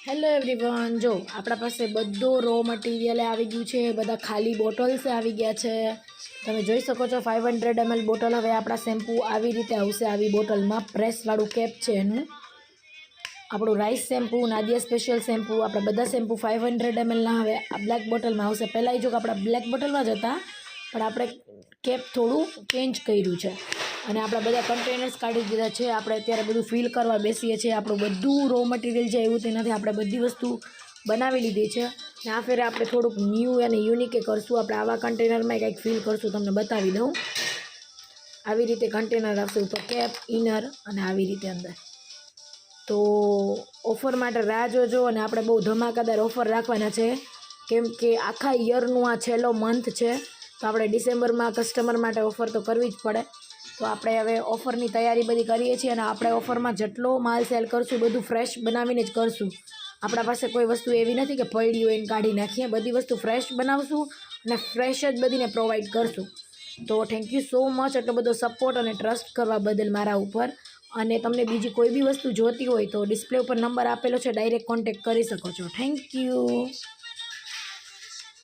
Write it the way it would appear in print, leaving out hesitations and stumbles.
Hello everyone, જો આપણા પાસે બધું રો મટીરિયલ આવી ગયું છે, બધા ખાલી બોટલ્સ આવી ગયા છે. તમે જોઈ શકો છો 500 ml બોટલ. હવે આપણા શેમ્પૂ આવી રીતે આવશે, આવી બોટલમાં પ્રેસવાળું કેપ છે એનું. આપણું રાઈસ શેમ્પૂ, નાદિયા સ્પેશિયલ શેમ્પૂ, આપણા બધા શેમ્પૂ 500 mlના હવે આ બ્લેક બોટલમાં આવશે. પહેલાં જો કે આપણા બ્લેક બોટલમાં જ હતા, પણ આપણે કેપ થોડું ચેન્જ કર્યું છે અને આપણા બધા કન્ટેનર્સ કાઢી દીધા છે. આપણે અત્યારે બધું ફિલ કરવા બેસીએ છીએ. આપણું બધું રો મટીરિયલ છે એવું તે નથી, આપણે બધી વસ્તુ બનાવી લીધી છે. ને આ ફેરે આપણે થોડુંક ન્યૂ અને યુનિક કરશું. આપણે આવા કન્ટેનરમાં કંઈક ફિલ કરશું, તમને બતાવી દઉં. આવી રીતે કન્ટેનર આવશે, ઉપર કેપ, ઇનર અને આવી રીતે અંદર. તો ઓફર માટે રાહ જોજો અને આપણે બહુ ધમાકાદાર ઓફર રાખવાના છે, કેમ કે આખા યરનું આ છેલ્લો મંથ છે. તો આપણે ડિસેમ્બરમાં કસ્ટમર માટે ઓફર તો કરવી જ પડે. તો આપણે હવે ઓફરની તૈયારી બધી કરીએ છીએ અને આપણે ઓફરમાં જેટલો માલ સેલ કરશું બધું ફ્રેશ બનાવીને જ કરશું. આપણા પાસે કોઈ વસ્તુ એવી નથી કે પડી હોય એને કાઢી નાખીએ. બધી વસ્તુ ફ્રેશ બનાવશું અને ફ્રેશ જ બધીને પ્રોવાઈડ કરશું. તો થેન્ક યુ સો મચ એટલો બધો સપોર્ટ અને ટ્રસ્ટ કરવા બદલ મારા ઉપર. અને તમને બીજી કોઈ બી વસ્તુ જોતી હોય તો ડિસ્પ્લે ઉપર નંબર આપેલો છે, ડાયરેક્ટ કોન્ટેક્ટ કરી શકો છો. Thank you.